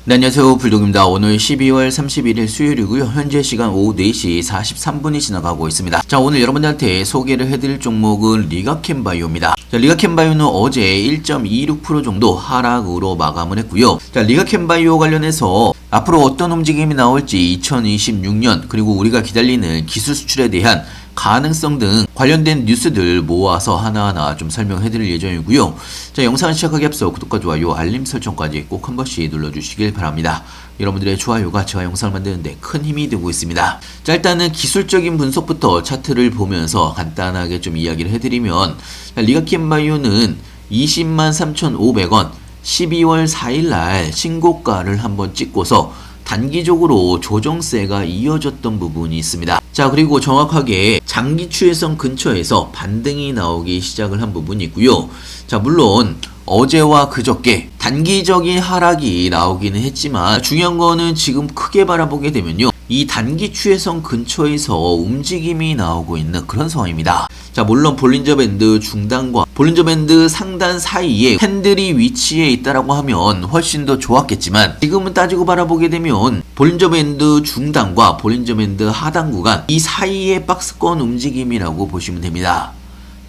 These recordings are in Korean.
네, 안녕하세요. 불독입니다. 오늘 12월 31일 수요일이고요. 현재 시간 오후 4시 43분이 지나가고 있습니다. 자, 오늘 여러분들한테 소개를 해드릴 종목은 리가캠바이오입니다. 자, 리가캠바이오는 어제 1.26% 정도 하락으로 마감을 했고요. 자, 리가캠바이오 관련해서 앞으로 어떤 움직임이 나올지 2026년 그리고 우리가 기다리는 기술 수출에 대한 가능성 등 관련된 뉴스들 모아서 하나하나 좀 설명해드릴 예정이고요. 자, 영상을 시작하기 앞서 구독과 좋아요, 알림 설정까지 꼭 한 번씩 눌러주시길 바랍니다. 여러분들의 좋아요가 제가 영상을 만드는데 큰 힘이 되고 있습니다. 자, 일단은 기술적인 분석부터 차트를 보면서 간단하게 좀 이야기를 해드리면, 리가캠바이오는 203,500원 12월 4일날 신고가를 한번 찍고서 단기적으로 조정세가 이어졌던 부분이 있습니다. 자, 그리고 정확하게 장기 추세선 근처에서 반등이 나오기 시작을 한 부분이 있고요. 자, 물론 어제와 그저께 단기적인 하락이 나오기는 했지만 중요한 거는 지금 크게 바라보게 되면요, 이 단기 추세선 근처에서 움직임이 나오고 있는 그런 상황입니다. 자, 물론 볼린저 밴드 중단과 볼린저 밴드 상단 사이에 캔들이 위치해 있다라고 하면 훨씬 더 좋았겠지만, 지금은 따지고 바라보게 되면 볼린저 밴드 중단과 볼린저 밴드 하단 구간 이 사이의 박스권 움직임이라고 보시면 됩니다.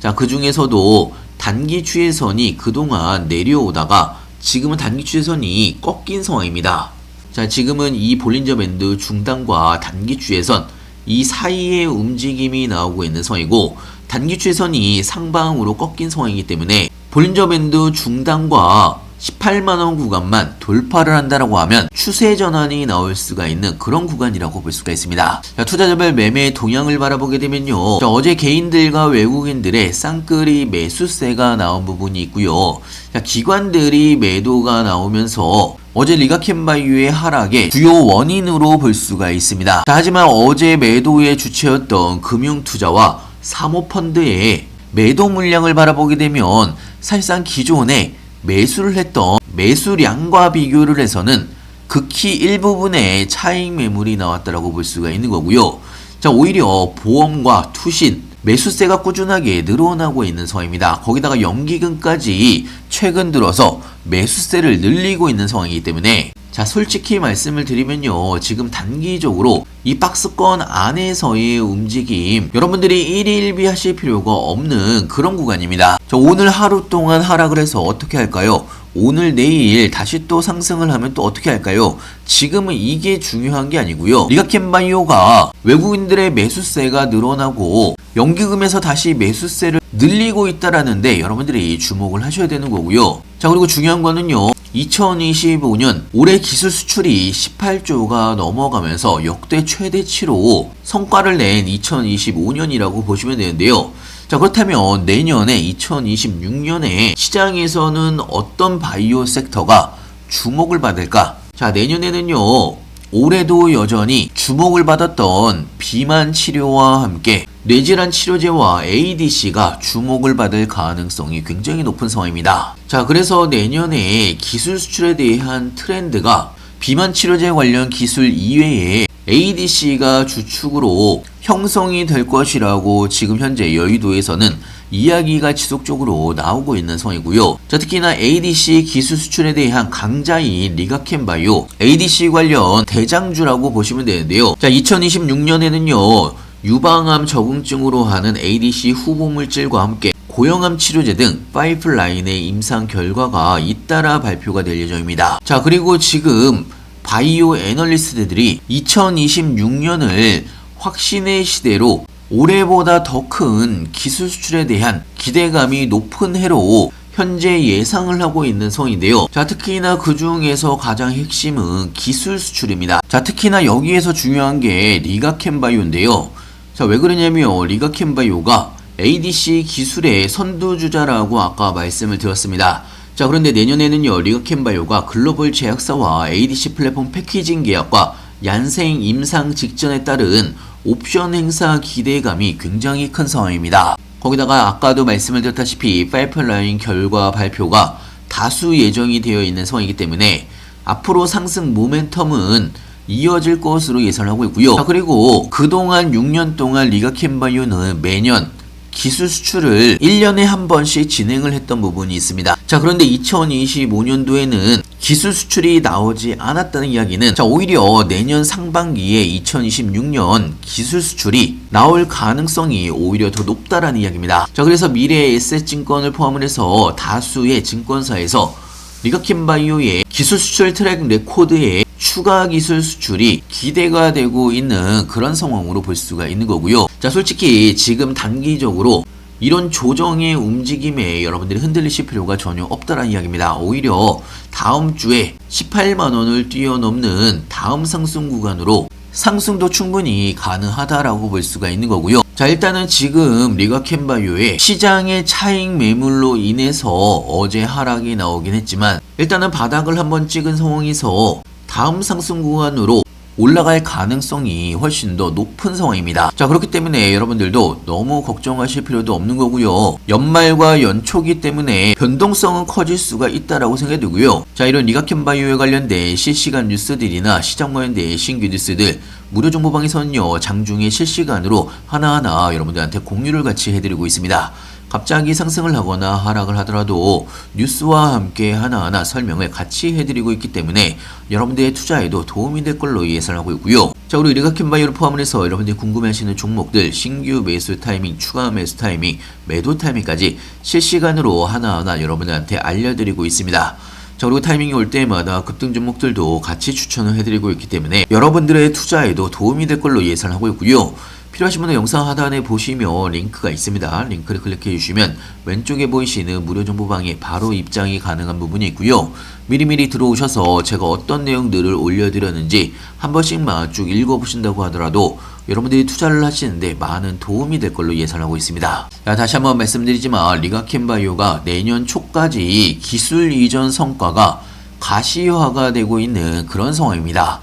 자, 그 중에서도 단기 추세선이 그동안 내려오다가 지금은 단기 추세선이 꺾인 상황입니다. 자, 지금은 이 볼린저 밴드 중단과 단기 추세선 이 사이의 움직임이 나오고 있는 상황이고, 단기 추세선이 상방으로 꺾인 상황이기 때문에 볼린저 밴드 중단과 18만원 구간만 돌파를 한다라고 하면 추세 전환이 나올 수가 있는 그런 구간이라고 볼 수가 있습니다. 자, 투자자별 매매 동향을 바라보게 되면요, 자, 어제 개인들과 외국인들의 쌍끌이 매수세가 나온 부분이 있고요. 자, 기관들이 매도가 나오면서 어제 리가캠바이오의 하락의 주요 원인으로 볼 수가 있습니다. 자, 하지만 어제 매도의 주체였던 금융투자와 사모펀드의 매도 물량을 바라보게 되면 사실상 기존에 매수를 했던 매수량과 비교를 해서는 극히 일부분의 차익 매물이 나왔다라고 볼 수가 있는 거고요. 자, 오히려 보험과 투신 매수세가 꾸준하게 늘어나고 있는 상황입니다. 거기다가 연기금까지 최근 들어서 매수세를 늘리고 있는 상황이기 때문에, 자, 솔직히 말씀을 드리면요, 지금 단기적으로 이 박스권 안에서의 움직임 여러분들이 일일비 하실 필요가 없는 그런 구간입니다. 자, 오늘 하루 동안 하락을 해서 어떻게 할까요? 오늘 내일 다시 또 상승을 하면 또 어떻게 할까요? 지금은 이게 중요한 게 아니고요, 리가캠바이오가 외국인들의 매수세가 늘어나고 연기금에서 다시 매수세를 늘리고 있다라는데 여러분들이 주목을 하셔야 되는 거고요. 자, 그리고 중요한 거는요, 2025년 올해 기술 수출이 18조가 넘어가면서 역대 최대치로 성과를 낸 2025년이라고 보시면 되는데요. 자, 그렇다면 내년에 2026년에 시장에서는 어떤 바이오 섹터가 주목을 받을까? 자, 내년에는요, 올해도 여전히 주목을 받았던 비만 치료와 함께 뇌질환 치료제와 ADC가 주목을 받을 가능성이 굉장히 높은 상황입니다. 자, 그래서 내년에 기술 수출에 대한 트렌드가 비만 치료제 관련 기술 이외에 ADC가 주축으로 형성이 될 것이라고 지금 현재 여의도에서는 이야기가 지속적으로 나오고 있는 상황이고요. 자, 특히나 ADC 기술 수출에 대한 강자인 리가캠바이오 ADC 관련 대장주라고 보시면 되는데요. 자, 2026년에는요, 유방암 적응증으로 하는 ADC 후보물질과 함께 고형암 치료제 등 파이프라인의 임상 결과가 잇따라 발표가 될 예정입니다. 자, 그리고 지금 바이오 애널리스트들이 2026년을 확신의 시대로 올해보다 더 큰 기술 수출에 대한 기대감이 높은 해로 현재 예상을 하고 있는 상황인데요. 자, 특히나 그 중에서 가장 핵심은 기술 수출입니다. 자, 특히나 여기에서 중요한 게 리가캠바이오인데요. 자, 왜 그러냐면 리가캠바이오가 ADC 기술의 선두주자라고 아까 말씀을 드렸습니다. 자, 그런데 내년에는요, 리가캠바이오가 글로벌 제약사와 ADC 플랫폼 패키징 계약과 얀생 임상 직전에 따른 옵션 행사 기대감이 굉장히 큰 상황입니다. 거기다가 아까도 말씀을 드렸다시피 파이프라인 결과 발표가 다수 예정이 되어 있는 상황이기 때문에 앞으로 상승 모멘텀은 이어질 것으로 예상하고 있고요. 자, 그리고 그동안 6년 동안 리가캠바이오는 매년 기술 수출을 1년에 한 번씩 진행을 했던 부분이 있습니다. 자, 그런데 2025년도에는 기술 수출이 나오지 않았다는 이야기는 자 오히려 내년 상반기에 2026년 기술 수출이 나올 가능성이 오히려 더 높다라는 이야기입니다. 자 그래서 미래의 에셋증권을 포함을 해서 다수의 증권사에서 리가켄바이오의 기술 수출 트랙 레코드에 추가 기술 수출이 기대가 되고 있는 그런 상황으로 볼 수가 있는 거고요. 자 솔직히 지금 단기적으로 이런 조정의 움직임에 여러분들이 흔들리실 필요가 전혀 없다라는 이야기입니다. 오히려 다음 주에 18만원을 뛰어넘는 다음 상승 구간으로 상승도 충분히 가능하다라고 볼 수가 있는 거고요. 자 일단은 지금 리가켄바이오의 시장의 차익 매물로 인해서 어제 하락이 나오긴 했지만 일단은 바닥을 한번 찍은 상황에서 다음 상승 구간으로 올라갈 가능성이 훨씬 더 높은 상황입니다. 자 그렇기 때문에 여러분들도 너무 걱정하실 필요도 없는 거고요. 연말과 연초기 때문에 변동성은 커질 수가 있다라고 생각이 들고요. 자 이런 리가켄바이오에 관련된 실시간 뉴스들이나 시장 관련된 신규 뉴스들 무료 정보방에서는요 장중에 실시간으로 하나하나 여러분들한테 공유를 같이 해드리고 있습니다. 갑자기 상승을 하거나 하락을 하더라도 뉴스와 함께 하나하나 설명을 같이 해드리고 있기 때문에 여러분들의 투자에도 도움이 될 걸로 예상하고 있고요. 자 우리 리가켄바이오를 포함을 해서 여러분들이 궁금해하시는 종목들 신규 매수 타이밍, 추가 매수 타이밍, 매도 타이밍까지 실시간으로 하나하나 여러분들한테 알려드리고 있습니다. 자 그리고 타이밍이 올 때마다 급등 종목들도 같이 추천을 해드리고 있기 때문에 여러분들의 투자에도 도움이 될 걸로 예상하고 있고요. 필요하신 분은 영상 하단에 보시면 링크가 있습니다. 링크를 클릭해 주시면 왼쪽에 보이시는 무료 정보방에 바로 입장이 가능한 부분이 있고요. 미리미리 들어오셔서 제가 어떤 내용들을 올려드렸는지 한 번씩만 쭉 읽어보신다고 하더라도 여러분들이 투자를 하시는데 많은 도움이 될 걸로 예상하고 있습니다. 자, 다시 한번 말씀드리지만 리가켄바이오가 내년 초까지 기술 이전 성과가 가시화가 되고 있는 그런 상황입니다.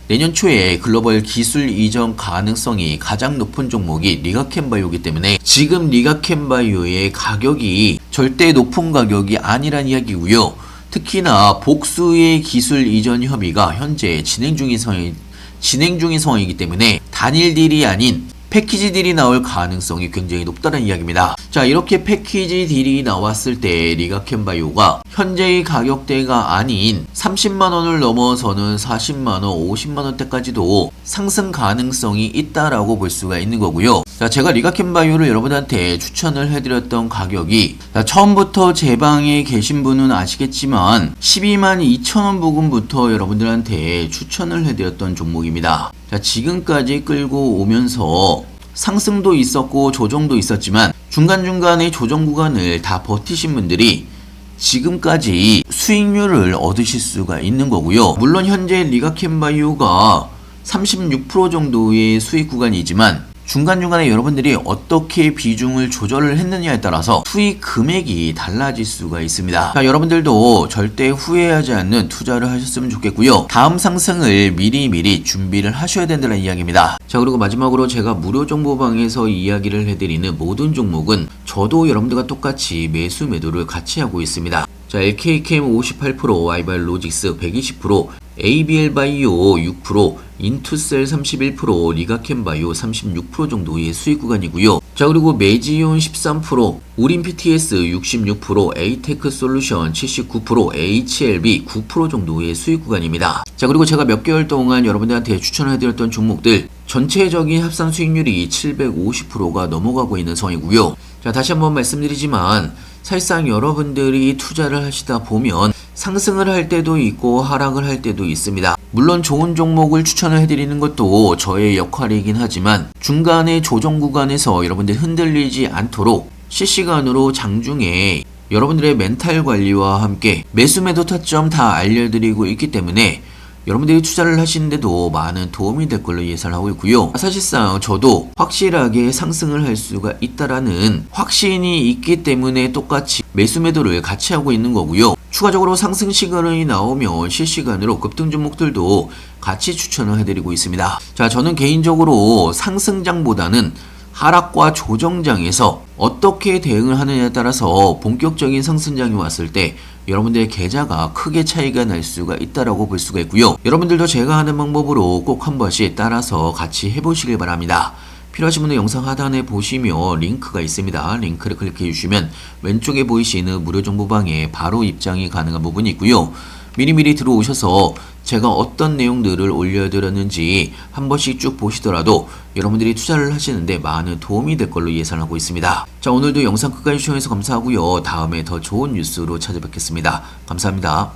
내년 초에 글로벌 기술 이전 가능성이 가장 높은 종목이 리가켄바이오이기 때문에 지금 리가켄바이오의 가격이 절대 높은 가격이 아니란 이야기고요. 특히나 복수의 기술 이전 협의가 현재 진행 중인 상황이기 때문에 단일 딜이 아닌 패키지 딜이 나올 가능성이 굉장히 높다는 이야기입니다. 자 이렇게 패키지 딜이 나왔을 때 리가켄바이오가 현재의 가격대가 아닌 30만원을 넘어서는 40만원, 50만원대까지도 상승 가능성이 있다라고 볼 수가 있는 거고요. 자 제가 리가켄바이오를 여러분한테 추천을 해드렸던 가격이 처음부터 제 방에 계신 분은 아시겠지만 12만 2천원 부근부터 여러분들한테 추천을 해드렸던 종목입니다. 자 지금까지 끌고 오면서 상승도 있었고 조정도 있었지만 중간중간에 조정 구간을 다 버티신 분들이 지금까지 수익률을 얻으실 수가 있는 거고요. 물론 현재 리가켄바이오가 36% 정도의 수익 구간이지만 중간중간에 여러분들이 어떻게 비중을 조절을 했느냐에 따라서 수익 금액이 달라질 수가 있습니다. 자, 여러분들도 절대 후회하지 않는 투자를 하셨으면 좋겠고요. 다음 상승을 미리미리 준비를 하셔야 된다는 이야기입니다. 자 그리고 마지막으로 제가 무료 정보방에서 이야기를 해드리는 모든 종목은 저도 여러분들과 똑같이 매수 매도를 같이 하고 있습니다. 자 LK캠 58%, 아이발로직스 120%, ABL바이오 6%, 인투셀 31%, 리가켄바이오 36% 정도의 수익 구간이고요. 자 그리고 메지온 13%, 우린PTS 66%, 에이테크솔루션 79%, HLB 9% 정도의 수익 구간입니다. 자 그리고 제가 몇 개월 동안 여러분들한테 추천해드렸던 종목들 전체적인 합산 수익률이 750%가 넘어가고 있는 상황이고요. 자 다시 한번 말씀드리지만 사실상 여러분들이 투자를 하시다 보면 상승을 할 때도 있고 하락을 할 때도 있습니다. 물론 좋은 종목을 추천을 해드리는 것도 저의 역할이긴 하지만 중간에 조정 구간에서 여러분들 흔들리지 않도록 실시간으로 장중에 여러분들의 멘탈 관리와 함께 매수 매도 타점 다 알려드리고 있기 때문에 여러분들이 투자를 하시는데도 많은 도움이 될 걸로 예상하고 있고요. 사실상 저도 확실하게 상승을 할 수가 있다라는 확신이 있기 때문에 똑같이 매수 매도를 같이 하고 있는 거고요. 추가적으로 상승 시그널이 나오면 실시간으로 급등 종목들도 같이 추천을 해드리고 있습니다. 자, 저는 개인적으로 상승장보다는 하락과 조정장에서 어떻게 대응을 하느냐에 따라서 본격적인 상승장이 왔을 때 여러분들의 계좌가 크게 차이가 날 수가 있다라고 볼 수가 있고요. 여러분들도 제가 하는 방법으로 꼭 한 번씩 따라서 같이 해보시길 바랍니다. 필요하신 분은 영상 하단에 보시면 링크가 있습니다. 링크를 클릭해 주시면 왼쪽에 보이시는 무료 정보방에 바로 입장이 가능한 부분이 있고요. 미리미리 들어오셔서 제가 어떤 내용들을 올려드렸는지 한 번씩 쭉 보시더라도 여러분들이 투자를 하시는데 많은 도움이 될 걸로 예상하고 있습니다. 자, 오늘도 영상 끝까지 시청해서 감사하고요. 다음에 더 좋은 뉴스로 찾아뵙겠습니다. 감사합니다.